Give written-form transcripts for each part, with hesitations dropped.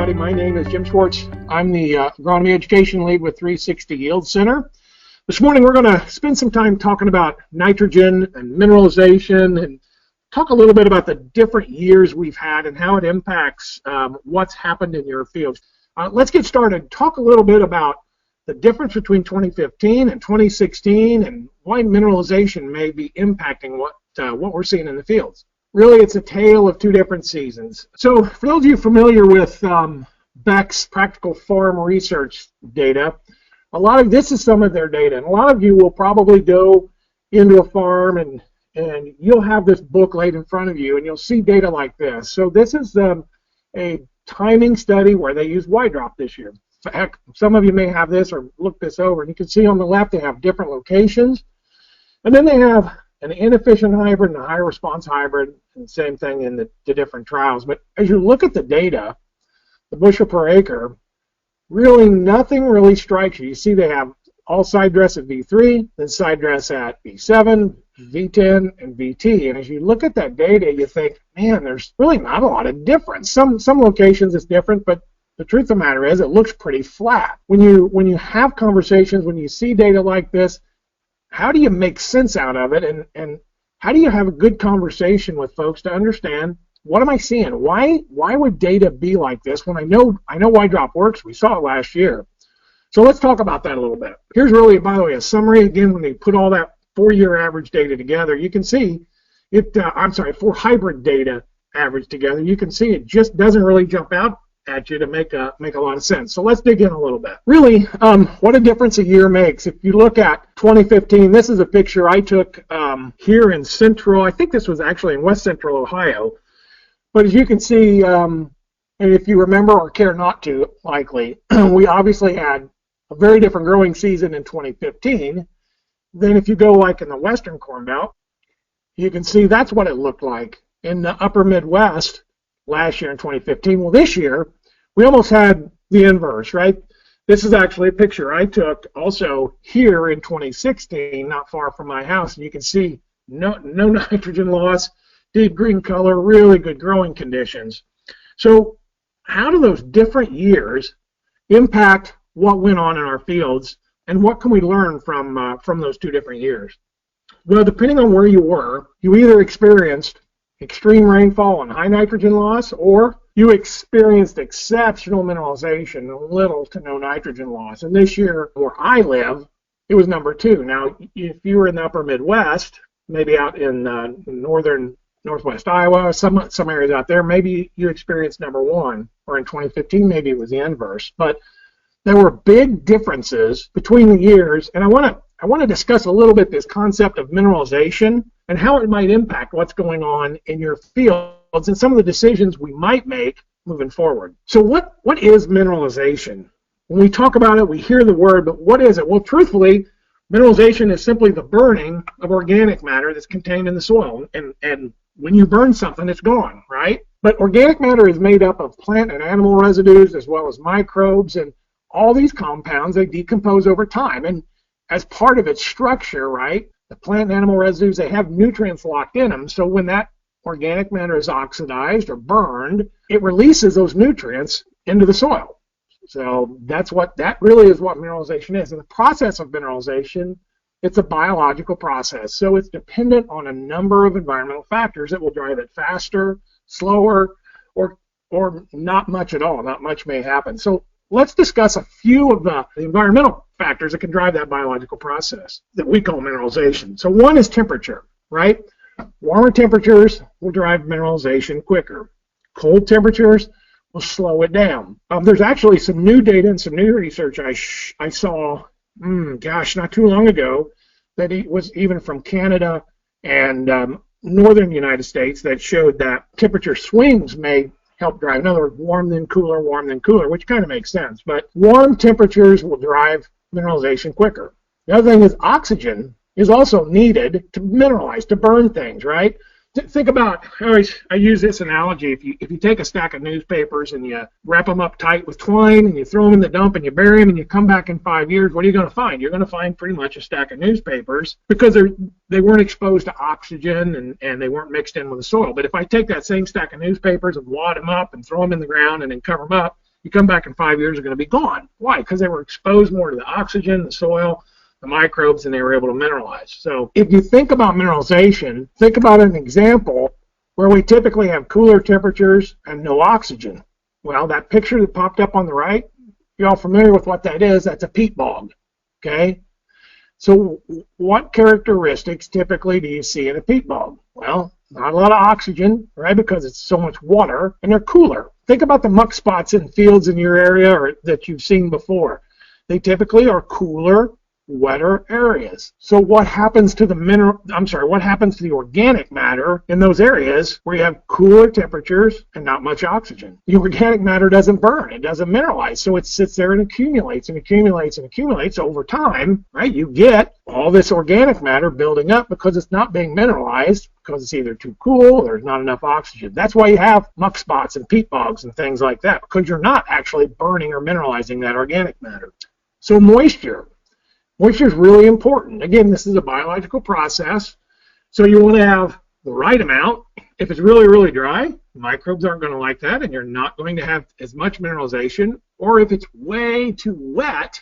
everybody. My name is Jim Schwartz. I'm the Agronomy Education Lead with 360 Yield Center. This morning we're going to spend some time talking about nitrogen and mineralization and talk a little bit about the different years we've had and how it impacts what's happened in your fields. Let's get started. Talk a little bit about the difference between 2015 and 2016 and why mineralization may be impacting what we're seeing in the fields. Really, it's a tale of two different seasons. So for those of you familiar with Beck's Practical Farm Research data, a lot of this is some of their data. And a lot of you will probably go into a farm and you'll have this book laid in front of you and you'll see data like this. So this is a timing study where they use Y-drop this year. Heck, some of you may have this or look this over. And you can see on the left they have different locations. And then they have an inefficient hybrid and a high response hybrid, and same thing in the different trials. But as you look at the data, the bushel per acre, really nothing really strikes you. You see they have all side dress at V3, then side dress at V7, V10, and VT. And as you look at that data, you think, man, there's really not a lot of difference. Some locations it's different, but the truth of the matter is it looks pretty flat. When you have conversations, when you see data like this, how do you make sense out of it, and how do you have a good conversation with folks to understand what am I seeing? Why would data be like this when I know Y-drop works? We saw it last year. So let's talk about that a little bit. Here's really, by the way, a summary. Again, when they put all that 4-year average data together, you can see it. For hybrid data average together, you can see it just doesn't really jump out at you to make a lot of sense. So let's dig in a little bit. Really, what a difference a year makes. If you look at 2015, this is a picture I took here in central, I think this was actually in west central Ohio. But as you can see, and if you remember or care not to, likely, we obviously had a very different growing season in 2015 than if you go like in the western Corn Belt. You can see that's what it looked like in the upper Midwest last year in 2015. Well, this year, we almost had the inverse, right? This is actually a picture I took also here in 2016, not far from my house, and you can see no nitrogen loss, deep green color, really good growing conditions. So how do those different years impact what went on in our fields, and what can we learn from those two different years? Well, depending on where you were, you either experienced extreme rainfall and high nitrogen loss, or you experienced exceptional mineralization and little to no nitrogen loss. And this year, where I live, it was number 2. Now, if you were in the upper Midwest, maybe out in northwest Iowa, some areas out there, maybe you experienced number 1, or in 2015, maybe it was the inverse. But there were big differences between the years, and I want to discuss a little bit this concept of mineralization and how it might impact what's going on in your fields and some of the decisions we might make moving forward. So what is mineralization? When we talk about it, we hear the word, but what is it? Well, truthfully, mineralization is simply the burning of organic matter that's contained in the soil. And when you burn something, it's gone, right? But organic matter is made up of plant and animal residues as well as microbes, and all these compounds, they decompose over time. And as part of its structure, right, the plant and animal residues, they have nutrients locked in them. So when that organic matter is oxidized or burned, it releases those nutrients into the soil. So that really is what mineralization is. And the process of mineralization, it's a biological process. So it's dependent on a number of environmental factors that will drive it faster, slower, or not much at all. Not much may happen. So let's discuss a few of the environmental factors that can drive that biological process that we call mineralization. So one is temperature, right? Warmer temperatures will drive mineralization quicker. Cold temperatures will slow it down. There's actually some new data and some new research I saw, not too long ago, that it was even from Canada and northern United States that showed that temperature swings may help drive. In other words, warm then cooler, which kind of makes sense. But warm temperatures will drive mineralization quicker. The other thing is oxygen is also needed to mineralize, to burn things, right? Think about, I use this analogy. If you take a stack of newspapers and you wrap them up tight with twine and you throw them in the dump and you bury them and you come back in 5 years, what are you going to find? You're going to find pretty much a stack of newspapers because they weren't exposed to oxygen and they weren't mixed in with the soil. But if I take that same stack of newspapers and wad them up and throw them in the ground and then cover them up, You come back in 5 years, they're going to be gone. Why? Because they were exposed more to the oxygen, the soil, the microbes, and they were able to mineralize. So if you think about mineralization, think about an example where we typically have cooler temperatures and no oxygen. Well, that picture that popped up on the right, you're all familiar with what that is. That's a peat bog, okay? So what characteristics typically do you see in a peat bog? Well, not a lot of oxygen, right, because it's so much water, and they're cooler. Think about the muck spots in fields in your area or that you've seen before. They typically are cooler, wetter areas. So what happens to what happens to the organic matter in those areas where you have cooler temperatures and not much oxygen? The organic matter doesn't burn, it doesn't mineralize, so it sits there and accumulates and accumulates and accumulates over time, right? You get all this organic matter building up because it's not being mineralized because it's either too cool or there's not enough oxygen. That's why you have muck spots and peat bogs and things like that, because you're not actually burning or mineralizing that organic matter. So moisture. Moisture is really important. Again, this is a biological process, so you want to have the right amount. If it's really, really dry, microbes aren't going to like that, and you're not going to have as much mineralization. Or if it's way too wet,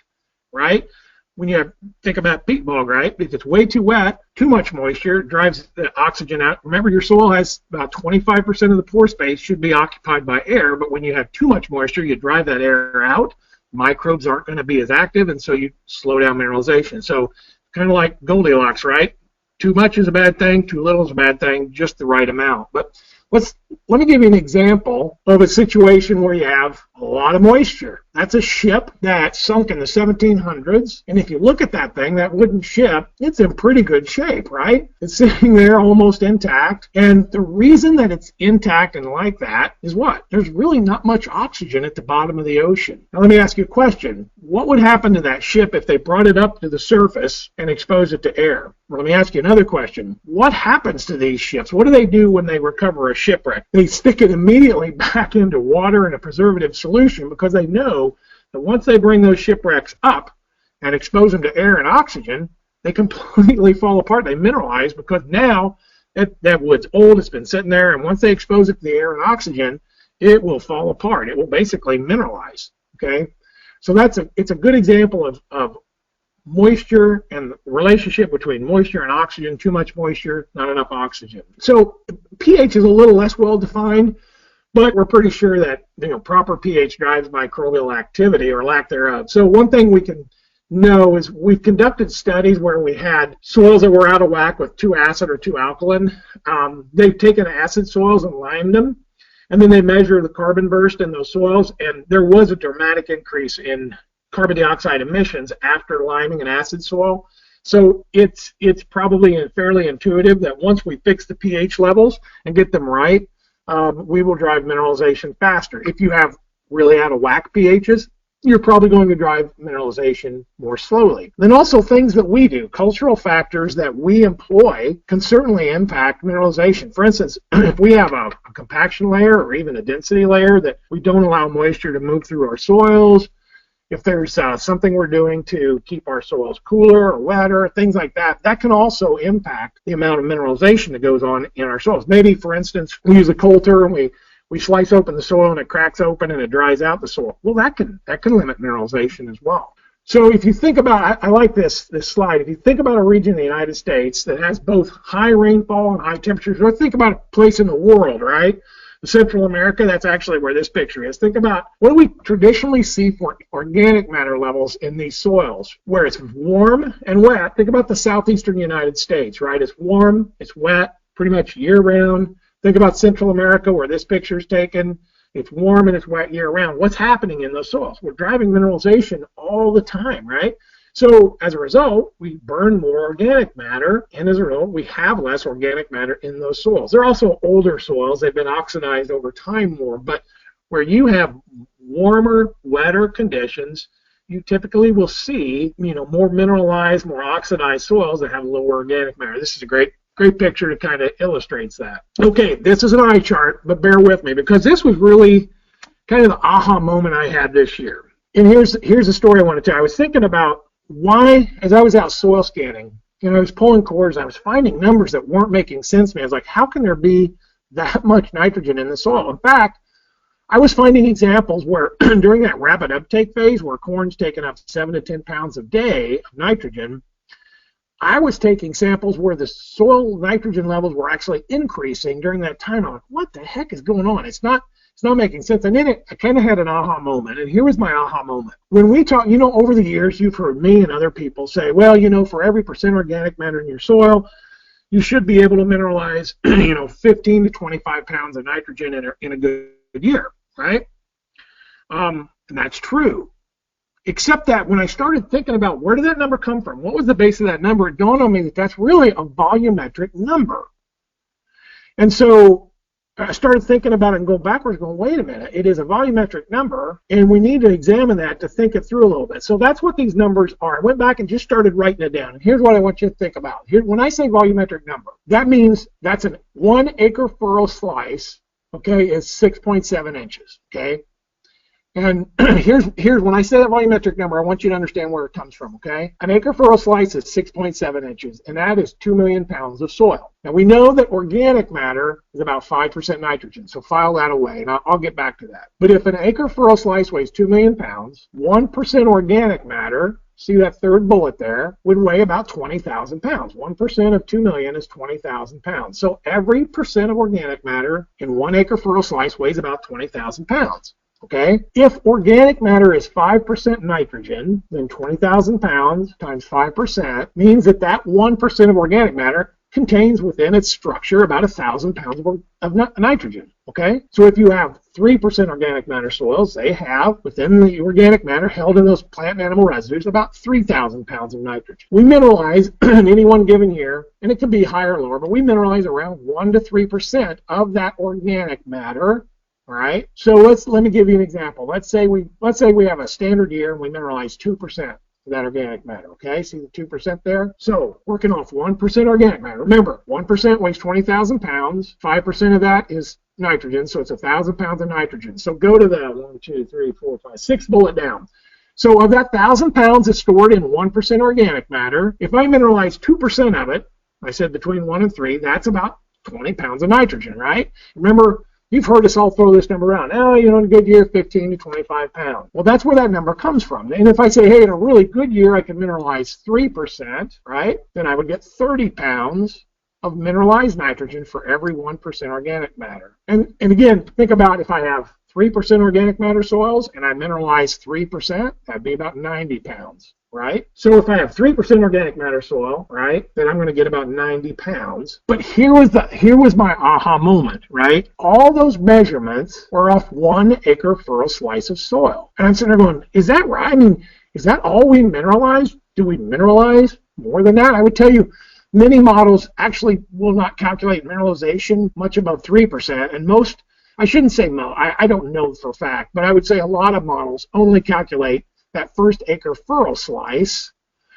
right? When you think about peat bog, right? If it's way too wet, too much moisture drives the oxygen out. Remember, your soil has about 25% of the pore space should be occupied by air, but when you have too much moisture, you drive that air out. Microbes aren't going to be as active, and so you slow down mineralization. So kind of like Goldilocks, right? Too much is a bad thing, too little is a bad thing, just the right amount. But let me give you an example of a situation where you have a lot of moisture. That's a ship that sunk in the 1700s, and if you look at that thing, that wooden ship, it's in pretty good shape, right? It's sitting there almost intact, and the reason that it's intact and like that is what? There's really not much oxygen at the bottom of the ocean. Now let me ask you a question. What would happen to that ship if they brought it up to the surface and exposed it to air? Well, let me ask you another question. What happens to these ships? What do they do when they recover a shipwreck? They stick it immediately back into water and a preservative solution because they know that once they bring those shipwrecks up and expose them to air and oxygen, they completely fall apart. They mineralize because now that wood's old, it's been sitting there, and once they expose it to the air and oxygen, it will fall apart. It will basically mineralize, okay? So it's a good example of moisture and the relationship between moisture and oxygen. Too much moisture, not enough oxygen. So pH is a little less well defined, but we're pretty sure that proper pH drives microbial activity or lack thereof. So one thing we can know is we've conducted studies where we had soils that were out of whack with too acid or too alkaline. They've taken acid soils and limed them, and then they measure the carbon burst in those soils, and there was a dramatic increase in carbon dioxide emissions after liming an acid soil. So it's probably fairly intuitive that once we fix the pH levels and get them right, we will drive mineralization faster. If you have really out of whack pHs, you're probably going to drive mineralization more slowly. Then also things that we do, cultural factors that we employ can certainly impact mineralization. For instance, if we have a compaction layer or even a density layer that we don't allow moisture to move through our soils, if there's something we're doing to keep our soils cooler or wetter, things like that, that can also impact the amount of mineralization that goes on in our soils. Maybe, for instance, we use a coulter and we slice open the soil and it cracks open and it dries out the soil. Well, that can limit mineralization as well. So if you think about, I like this slide, if you think about a region in the United States that has both high rainfall and high temperatures, or think about a place in the world, right? Central America, that's actually where this picture is. Think about what do we traditionally see for organic matter levels in these soils, where it's warm and wet. Think about the southeastern United States, right? It's warm, it's wet, pretty much year-round. Think about Central America, where this picture is taken. It's warm and it's wet year-round. What's happening in those soils? We're driving mineralization all the time, right? So as a result, we burn more organic matter, and as a result, we have less organic matter in those soils. They're also older soils. They've been oxidized over time more, but where you have warmer, wetter conditions, you typically will see, more mineralized, more oxidized soils that have lower organic matter. This is a great picture that kind of illustrates that. Okay, this is an eye chart, but bear with me because this was really kind of the aha moment I had this year. And here's a story I want to tell. I was thinking about why, as I was out soil scanning, I was pulling cores, I was finding numbers that weren't making sense to me. I was like, how can there be that much nitrogen in the soil? In fact, I was finding examples where during that rapid uptake phase where corn's taking up 7 to 10 pounds a day of nitrogen, I was taking samples where the soil nitrogen levels were actually increasing during that time. I'm like, what the heck is going on? It's not making sense. And then I kind of had an aha moment. And here was my aha moment. When we talk, over the years, you've heard me and other people say, well, for every percent organic matter in your soil, you should be able to mineralize, 15 to 25 pounds of nitrogen in a good year, right? And that's true. Except that when I started thinking about where did that number come from, what was the base of that number, it dawned on me that that's really a volumetric number. And so I started thinking about it and going backwards, going, wait a minute, it is a volumetric number, and we need to examine that to think it through a little bit. So that's what these numbers are. I went back and just started writing it down. And here's what I want you to think about. Here, when I say volumetric number, that means that's an 1 acre furrow slice, okay, is 6.7 inches, okay? And here's when I say that volumetric number, I want you to understand where it comes from, okay? An acre furrow slice is 6.7 inches, and that is 2 million pounds of soil. Now, we know that organic matter is about 5% nitrogen, so file that away, and I'll get back to that. But if an acre furrow slice weighs 2 million pounds, 1% organic matter, see that third bullet there, would weigh about 20,000 pounds. 1% of 2 million is 20,000 pounds. So every percent of organic matter in 1 acre furrow slice weighs about 20,000 pounds. Okay, if organic matter is 5% nitrogen, then 20,000 pounds times 5% means that 1% of organic matter contains within its structure about 1,000 pounds of nitrogen. Okay, so if you have 3% organic matter soils, they have within the organic matter held in those plant and animal residues about 3,000 pounds of nitrogen. We mineralize in any one given year, and it can be higher or lower, but we mineralize around 1 to 3% of that organic matter. All right. So let me give you an example. Let's say we have a standard year and we mineralize 2% of that organic matter. Okay. See the 2% there? So working off 1% organic matter. Remember, 1% weighs 20,000 pounds. 5% of that is nitrogen, so it's 1,000 pounds of nitrogen. So go to the 6 bullet down. So of that 1,000 pounds that's stored in 1% organic matter, if I mineralize 2% of it, I said between 1 and 3, that's about 20 pounds of nitrogen, right? Remember, you've heard us all throw this number around. Oh, in a good year, 15 to 25 pounds. Well, that's where that number comes from. And if I say, hey, in a really good year, I can mineralize 3%, right? Then I would get 30 pounds of mineralized nitrogen for every 1% organic matter. And again, think about if I have 3% organic matter soils and I mineralize 3%, that'd be about 90 pounds. Right? So if I have 3% organic matter soil, right, then I'm going to get about 90 pounds. But here was my aha moment, right? All those measurements were off 1 acre furrow slice of soil. And I'm sitting there going, is that right? I mean, is that all we mineralize? Do we mineralize more than that? I would tell you, many models actually will not calculate mineralization much above 3%. And most, I shouldn't say most, I don't know for a fact, but I would say a lot of models only calculate that first acre furrow slice,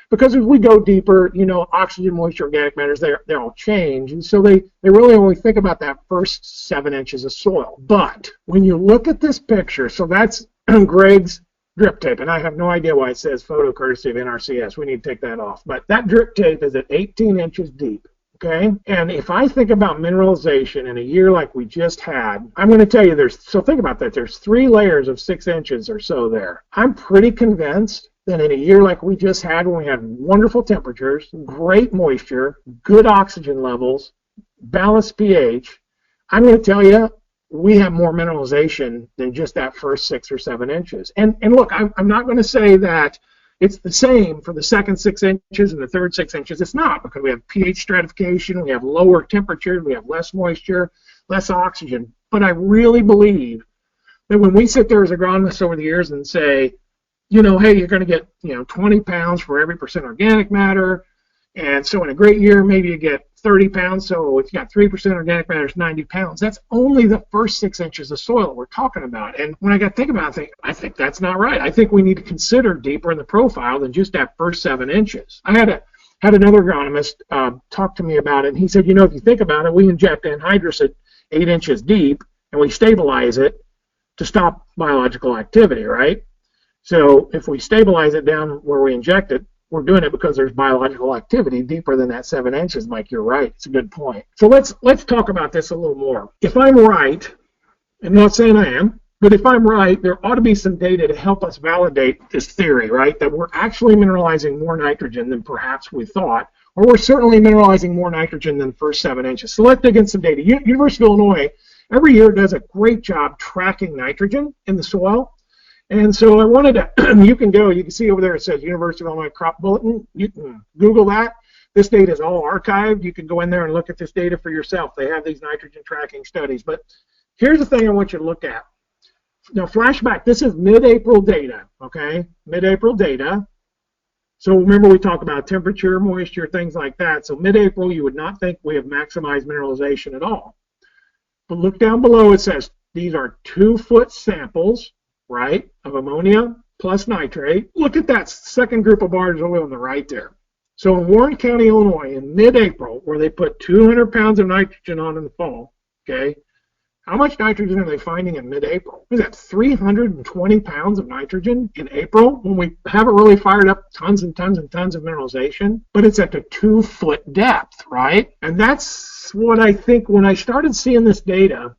because as we go deeper, oxygen, moisture, organic matters, they all change, and so they really only think about that first 7 inches of soil. But when you look at this picture, so that's Greg's drip tape, and I have no idea why it says photo courtesy of NRCS. We need to take that off. But that drip tape is at 18 inches deep. Okay, and if I think about mineralization in a year like we just had, I'm going to tell you so think about that, there's 3 layers of 6 inches or so there. I'm pretty convinced that in a year like we just had, when we had wonderful temperatures, great moisture, good oxygen levels, balanced pH, I'm going to tell you, we have more mineralization than just that first 6 or 7 inches. And look, I'm not going to say that it's the same for the second 6 inches and the third 6 inches. It's not, because we have pH stratification, we have lower temperatures, we have less moisture, less oxygen. But I really believe that when we sit there as agronomists over the years and say, hey, you're going to get 20 pounds for every percent organic matter, and so in a great year maybe you get 30 pounds, so if you got 3% organic matter, it's 90 pounds. That's only the first 6 inches of soil we're talking about. And when I got to think about it, I think that's not right. I think we need to consider deeper in the profile than just that first 7 inches. I had another agronomist talk to me about it, and he said, if you think about it, we inject anhydrous at 8 inches deep, and we stabilize it to stop biological activity, right? So if we stabilize it down where we inject it, we're doing it because there's biological activity deeper than that 7 inches. Mike, you're right. It's a good point. So let's talk about this a little more. If I'm right, I'm not saying I am, But if I'm right, there ought to be some data to help us validate this theory, right? That we're actually mineralizing more nitrogen than perhaps we thought, or we're certainly mineralizing more nitrogen than the first 7 inches. So let's dig in some data. University of Illinois every year does a great job tracking nitrogen in the soil. And so I wanted to, you can see over there it says University of Illinois Crop Bulletin. You can Google that. This data is all archived. You can go in there and look at this data for yourself. They have these nitrogen tracking studies. But here's the thing I want you to look at. Now, flashback, this is mid-April data, okay? Mid-April data. So remember we talked about temperature, moisture, things like that. So mid-April, you would not think we have maximized mineralization at all. But look down below, it says these are 2-foot samples, right, of ammonia plus nitrate. Look at that second group of bars over on the right there. So in Warren County, Illinois, in mid-April, where they put 200 pounds of nitrogen on in the fall, okay, how much nitrogen are they finding in mid-April? Is that 320 pounds of nitrogen in April when we haven't really fired up tons and tons and tons of mineralization? But it's at a 2-foot depth, right? And that's what I think when I started seeing this data,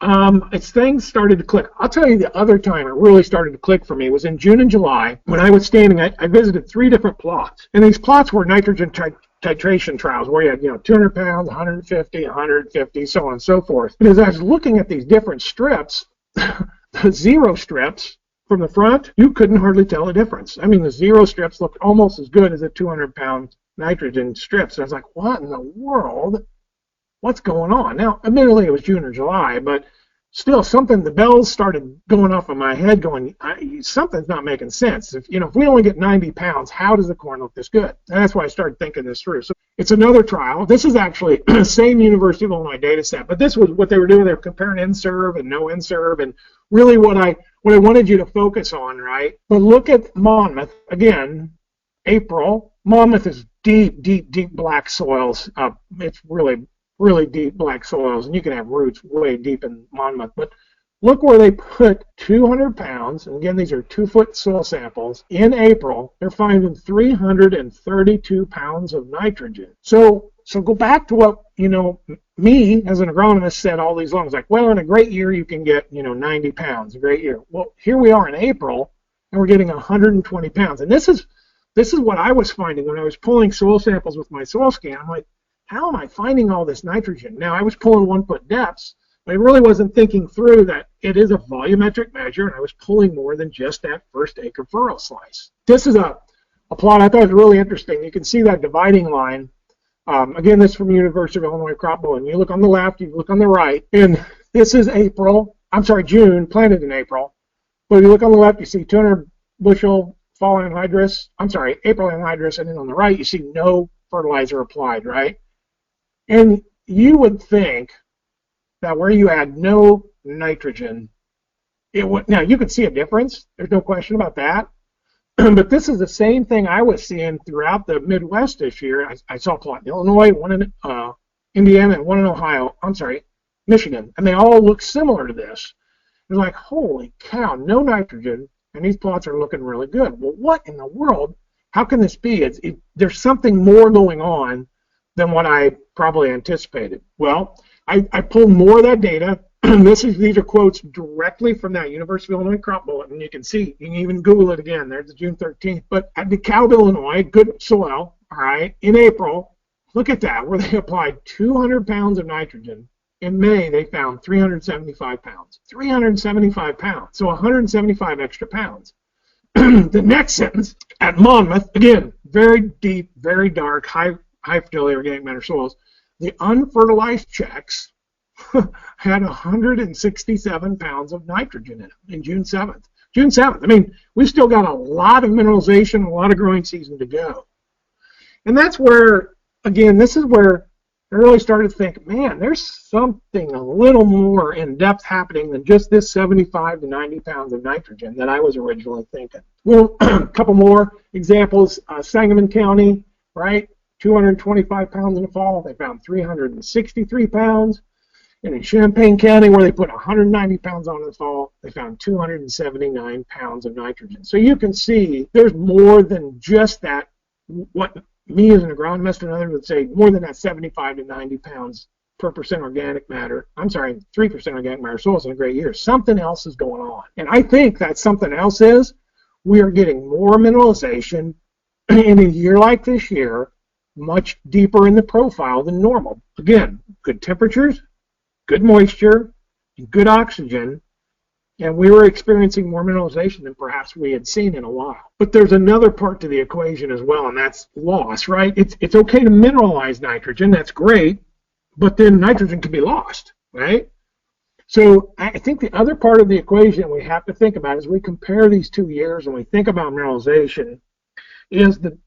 things started to click. I'll tell you the other time it really started to click for me was in June and July when I was standing, I visited 3 different plots. And these plots were nitrogen titration trials where you had 200 pounds, 150, 150, so on and so forth. And as I was looking at these different strips, the zero strips from the front, you couldn't hardly tell the difference. I mean, the zero strips looked almost as good as the 200-pound nitrogen strips. And I was like, what in the world? What's going on? Now, admittedly, it was June or July, but still, the bells started going off in my head going, something's not making sense. If we only get 90 pounds, how does the corn look this good? And that's why I started thinking this through. So it's another trial. This is actually the same University of Illinois data set, but this was what they were doing. They were comparing N-serve and no N-serve, and really what I wanted you to focus on, right? But look at Monmouth, again, April. Monmouth is deep, deep, deep black soils. It's really deep black soils, and you can have roots way deep in Monmouth. But look where they put 200 pounds, and again, these are 2-foot soil samples. In April, they're finding 332 pounds of nitrogen. So go back to what, me as an agronomist said all these long. It's like, well, in a great year, you can get, 90 pounds, a great year. Well, here we are in April, and we're getting 120 pounds. And this is what I was finding when I was pulling soil samples with my soil scan. I'm like, how am I finding all this nitrogen? Now, I was pulling 1-foot depths, but I really wasn't thinking through that it is a volumetric measure, and I was pulling more than just that first acre furrow slice. This is a plot I thought was really interesting. You can see that dividing line. Again, this is from University of Illinois Crop Bulletin. You look on the left, you look on the right, and this is June, planted in April. But if you look on the left, you see 200 bushel fall anhydrous, April anhydrous, and then on the right, you see no fertilizer applied, right? And you would think that where you had no nitrogen, it would. Now you could see a difference. There's no question about that. But this is the same thing I was seeing throughout the Midwest this year. I saw a plot in Illinois, one in Indiana, and one in Michigan, and they all look similar to this. It's like, holy cow, no nitrogen, and these plots are looking really good. Well, what in the world? How can this be? There's something more going on than what I probably anticipated. Well, I pulled more of that data. These are quotes directly from that University of Illinois Crop Bulletin. You can see, you can even Google it again. There's the June 13th. But at DeKalb, Illinois, good soil, all right, in April, look at that, where they applied 200 pounds of nitrogen. In May, they found 375 pounds. 375 pounds, so 175 extra pounds. The next sentence, at Monmouth, again, very deep, very dark, high fertility organic matter soils, the unfertilized checks had 167 pounds of nitrogen in them in June 7th. June 7th. I mean, we've still got a lot of mineralization, a lot of growing season to go. And that's where, again, this is where I really started to think, man, there's something a little more in depth happening than just this 75 to 90 pounds of nitrogen that I was originally thinking. Well, a couple more examples. Sangamon County, right? 225 pounds in the fall. They found 363 pounds. And in Champaign County, where they put 190 pounds on in the fall, they found 279 pounds of nitrogen. So you can see there's more than just that, what me as an agronomist and others would say, more than that 75 to 90 pounds per percent organic matter, I'm sorry, 3% organic matter soils in a great year. Something else is going on. And I think that something else is we are getting more mineralization in a year like this year, much deeper in the profile than normal. Again, good temperatures, good moisture, good oxygen, and we were experiencing more mineralization than perhaps we had seen in a while. But there's another part to the equation as well, and that's loss, right? It's okay to mineralize nitrogen, that's great, but then nitrogen can be lost, right? So I think the other part of the equation we have to think about as we compare these 2 years and we think about mineralization is the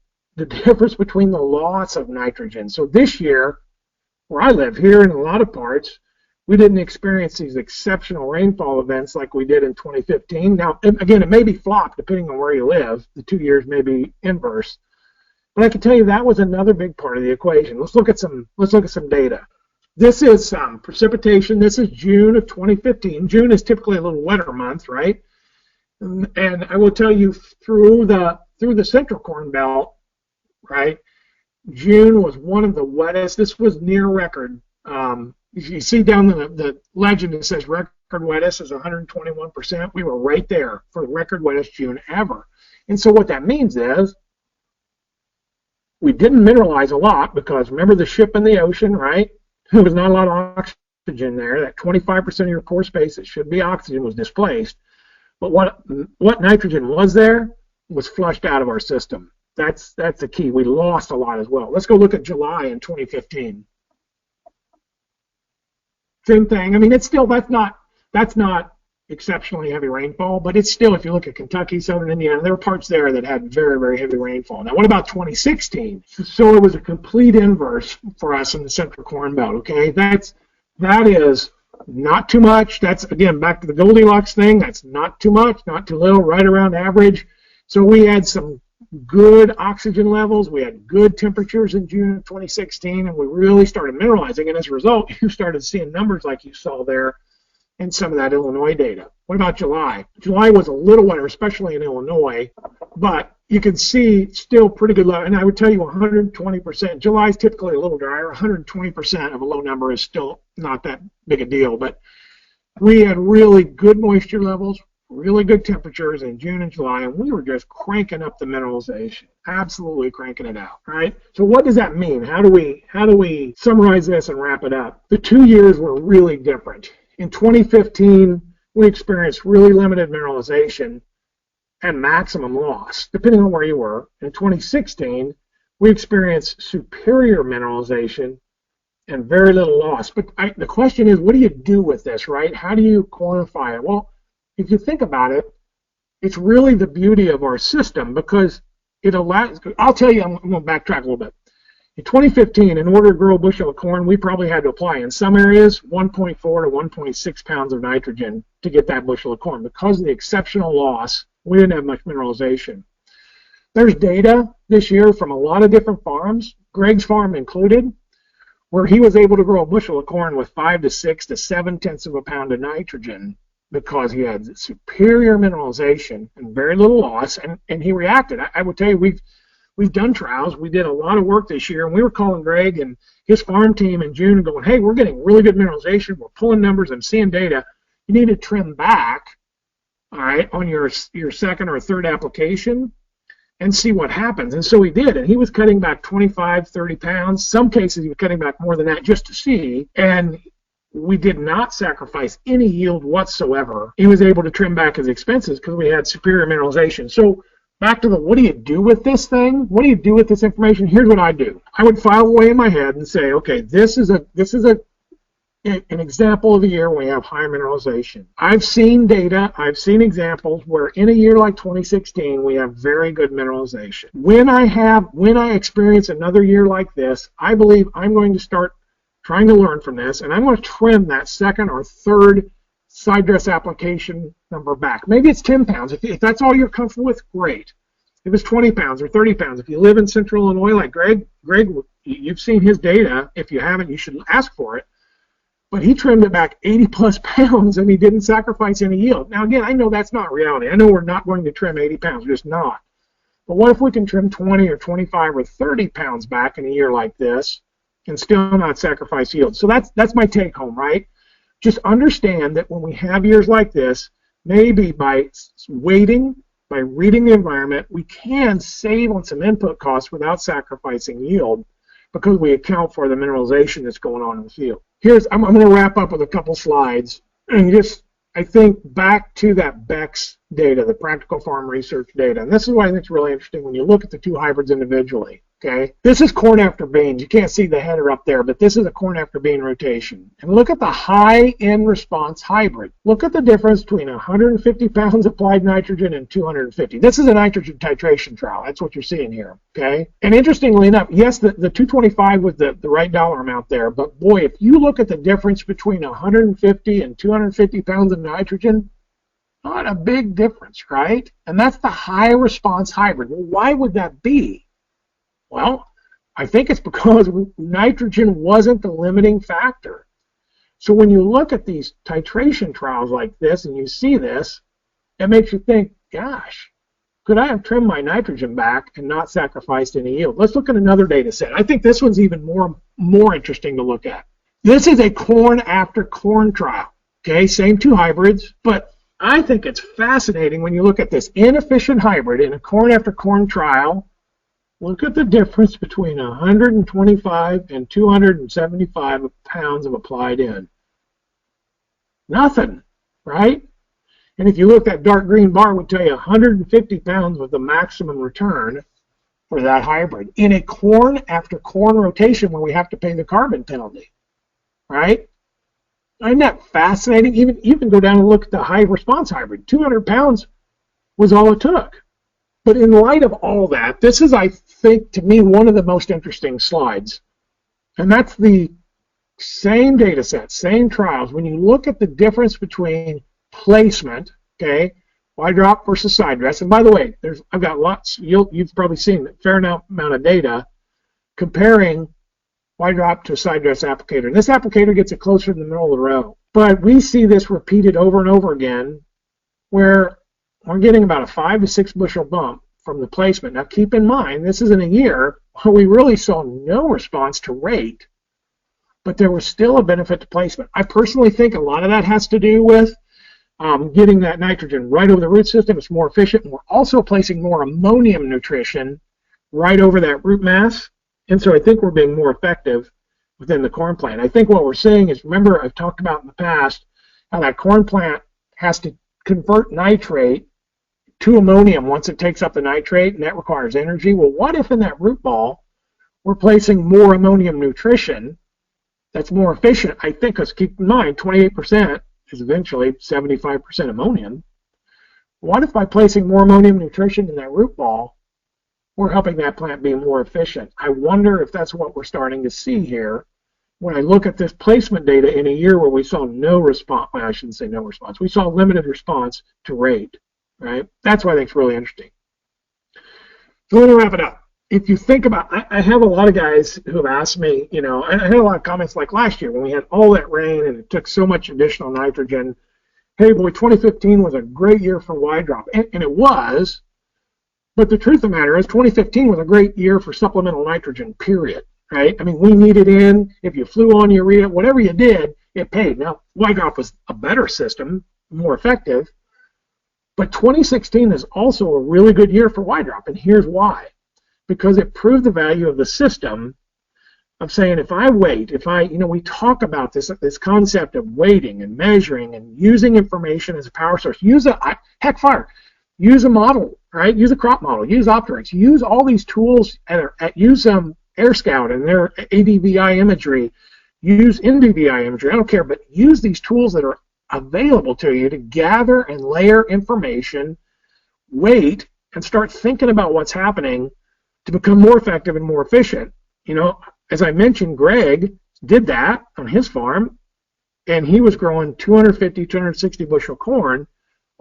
difference between the loss of nitrogen. So this year, where I live here in a lot of parts, we didn't experience these exceptional rainfall events like we did in 2015. Now, again, it may be flopped depending on where you live. The 2 years may be inverse. But I can tell you that was another big part of the equation. Let's look at some data. This is precipitation. This is June of 2015. June is typically a little wetter month, right? And I will tell you through the central corn belt, right? June was one of the wettest. This was near record. You see down the legend, it says record wettest is 121%. We were right there for the record wettest June ever. And so what that means is we didn't mineralize a lot because remember the ship in the ocean, right? There was not a lot of oxygen there. That 25% of your pore space that should be oxygen was displaced. But what nitrogen was there was flushed out of our system. That's the key. We lost a lot as well. Let's go look at July in 2015. Same thing. I mean, it's still, that's not exceptionally heavy rainfall, but it's still, if you look at Kentucky, Southern Indiana, there were parts there that had very, very heavy rainfall. Now, what about 2016? So it was a complete inverse for us in the Central Corn Belt, okay? That is not too much. That's, again, back to the Goldilocks thing. That's not too much, not too little, right around average. So we had some good oxygen levels. We had good temperatures in June of 2016, and we really started mineralizing. And as a result, you started seeing numbers like you saw there in some of that Illinois data. What about July? July was a little wetter, especially in Illinois, but you can see still pretty good level. And I would tell you 120%. July is typically a little drier. 120% of a low number is still not that big a deal, but we had really good moisture levels, really good temperatures in June and July, and we were just cranking up the mineralization, absolutely cranking it out, right? So what does that mean? How do we summarize this and wrap it up? The 2 years were really different. In 2015, we experienced really limited mineralization and maximum loss, depending on where you were. In 2016, we experienced superior mineralization and very little loss. But the question is, what do you do with this, right? How do you quantify it? Well, if you think about it, it's really the beauty of our system because it allows, I'll tell you, I'm going to backtrack a little bit. In 2015, in order to grow a bushel of corn, we probably had to apply in some areas 1.4 to 1.6 pounds of nitrogen to get that bushel of corn. Because of the exceptional loss, we didn't have much mineralization. There's data this year from a lot of different farms, Greg's farm included, where he was able to grow a bushel of corn with 5 to 6 to 7/10 of a pound of nitrogen because he had superior mineralization and very little loss, and he reacted. I would tell you, we've done trials. We did a lot of work this year, and we were calling Greg and his farm team in June and going, hey, we're getting really good mineralization. We're pulling numbers and seeing data. You need to trim back, all right, on your second or third application and see what happens. And so he did, and he was cutting back 25, 30 pounds. Some cases he was cutting back more than that just to see, and we did not sacrifice any yield whatsoever. He was able to trim back his expenses because we had superior mineralization. So back to the what do you do with this thing? What do you do with this information? Here's what I do. I would file away in my head and say, okay, this is an example of a year when we have high mineralization. I've seen data, I've seen examples where in a year like 2016 we have very good mineralization. When I experience another year like this, I believe I'm going to start trying to learn from this, and I'm going to trim that second or third side dress application number back. Maybe it's 10 pounds. If that's all you're comfortable with, great. If it's 20 pounds or 30 pounds, if you live in central Illinois like Greg, you've seen his data. If you haven't, you should ask for it. But he trimmed it back 80 plus pounds and he didn't sacrifice any yield. Now again, I know that's not reality. I know we're not going to trim 80 pounds, we're just not. But what if we can trim 20 or 25 or 30 pounds back in a year like this and still not sacrifice yield. So that's my take home, right? Just understand that when we have years like this, maybe by waiting, by reading the environment, we can save on some input costs without sacrificing yield because we account for the mineralization that's going on in the field. I'm going to wrap up with a couple slides and just, I think, back to that BEX data, the practical farm research data. And this is why I think it's really interesting when you look at the two hybrids individually. Okay, this is corn after beans. You can't see the header up there, but this is a corn after bean rotation. And look at the high end response hybrid. Look at the difference between 150 pounds applied nitrogen and 250. This is a nitrogen titration trial. That's what you're seeing here. Okay, and interestingly enough, yes, the 225 was the right dollar amount there, but boy, if you look at the difference between 150 and 250 pounds of nitrogen, not a big difference, right? And that's the high response hybrid. Well, why would that be? Well, I think it's because nitrogen wasn't the limiting factor. So when you look at these titration trials like this and you see this, it makes you think, gosh, could I have trimmed my nitrogen back and not sacrificed any yield? Let's look at another data set. I think this one's even more interesting to look at. This is a corn after corn trial. Okay, same two hybrids, but I think it's fascinating when you look at this inefficient hybrid in a corn after corn trial. Look at the difference between 125 and 275 pounds of applied in. Nothing, right? And if you look, that dark green bar would tell you 150 pounds was the maximum return for that hybrid in a corn after corn rotation where we have to pay the carbon penalty, right? Isn't that fascinating? Even you can go down and look at the high response hybrid. 200 pounds was all it took. But in light of all that, this is, I think, to me, one of the most interesting slides. And that's the same data set, same trials. When you look at the difference between placement, okay, wide drop versus side dress. And by the way, I've got lots, you've probably seen a fair amount of data comparing wide drop to a side dress applicator. And this applicator gets it closer to the middle of the row. But we see this repeated over and over again where we're getting about a 5 to 6 bushel bump from the placement. Now keep in mind, this is in a year where we really saw no response to rate, but there was still a benefit to placement. I personally think a lot of that has to do with getting that nitrogen right over the root system. It's more efficient. We're also placing more ammonium nutrition right over that root mass, and so I think we're being more effective within the corn plant. I think what we're seeing is, remember I've talked about in the past how that corn plant has to convert nitrate to ammonium once it takes up the nitrate, and that requires energy. Well, what if in that root ball we're placing more ammonium nutrition that's more efficient? I think, because keep in mind, 28% is eventually 75% ammonium. What if by placing more ammonium nutrition in that root ball, we're helping that plant be more efficient? I wonder if that's what we're starting to see here when I look at this placement data in a year where we saw no response. Well, I shouldn't say no response. We saw limited response to rate, right? That's why I think it's really interesting. So let me wrap it up. If you think about, I have a lot of guys who have asked me, you know, and I had a lot of comments like last year when we had all that rain and it took so much additional nitrogen. Hey, boy, 2015 was a great year for wide drop. And it was, but the truth of the matter is 2015 was a great year for supplemental nitrogen, period. Right? I mean, we needed in, if you flew on urea, whatever you did, it paid. Now, wide drop was a better system, more effective, but 2016 is also a really good year for wide drop, and here's why. Because it proved the value of the system of saying, if I wait, we talk about this concept of waiting and measuring and using information as a power source. Use a model, right? Use a crop model, use Optrex, use all these tools, use Air Scout and their ADVI imagery, use NDVI imagery, I don't care, but use these tools that are available to you to gather and layer information, wait, and start thinking about what's happening to become more effective and more efficient. You know, as I mentioned, Greg did that on his farm, and he was growing 250, 260 bushel corn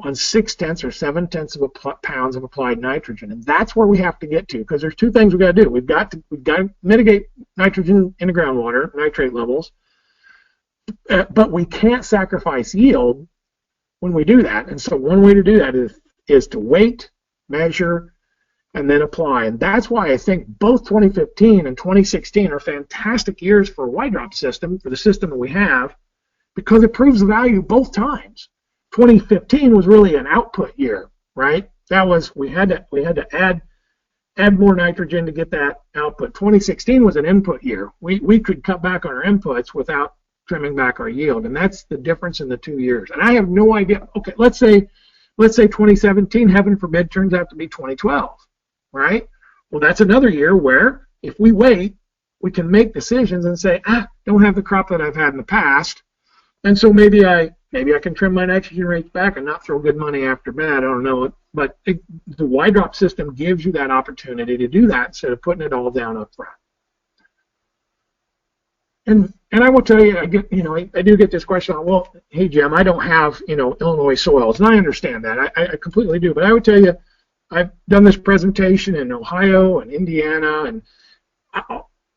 on 0.6 or 0.7 of pounds of applied nitrogen. And that's where we have to get to, because there's two things we've got to do. We've got to mitigate nitrogen in the groundwater, nitrate levels, but we can't sacrifice yield when we do that. And so one way to do that is to wait, measure, and then apply. And that's why I think both 2015 and 2016 are fantastic years for a wide drop system, for the system that we have, because it proves the value both times. 2015 was really an output year, right? That was, we had to add more nitrogen to get that output. 2016 was an input year. We could cut back on our inputs without trimming back our yield, and that's the difference in the 2 years. And I have no idea. Okay, let's say 2017, heaven forbid, turns out to be 2012, right? Well, that's another year where if we wait, we can make decisions and say, don't have the crop that I've had in the past, and so maybe I can trim my nitrogen rates back and not throw good money after bad. I don't know, but the wide drop system gives you that opportunity to do that instead of putting it all down up front. And I will tell you, I do get this question, well, hey Jim, I don't have Illinois soils, and I understand that. I completely do, but I would tell you, I've done this presentation in Ohio and Indiana, and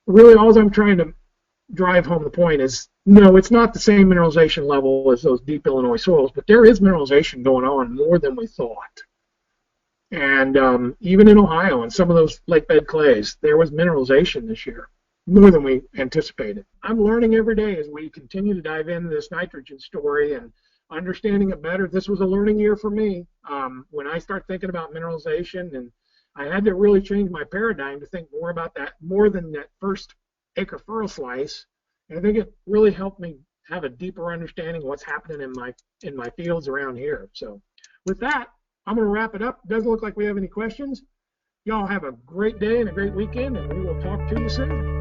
really all I'm trying to drive home the point is, no, it's not the same mineralization level as those deep Illinois soils, but there is mineralization going on more than we thought. And even in Ohio and some of those lake bed clays, there was mineralization this year, more than we anticipated. I'm learning every day as we continue to dive into this nitrogen story and understanding it better. This was a learning year for me. When I start thinking about mineralization, and I had to really change my paradigm to think more about that, more than that first acre furrow slice. And I think it really helped me have a deeper understanding of what's happening in my fields around here. So with that, I'm going to wrap it up. It doesn't look like we have any questions. Y'all have a great day and a great weekend, and we will talk to you soon.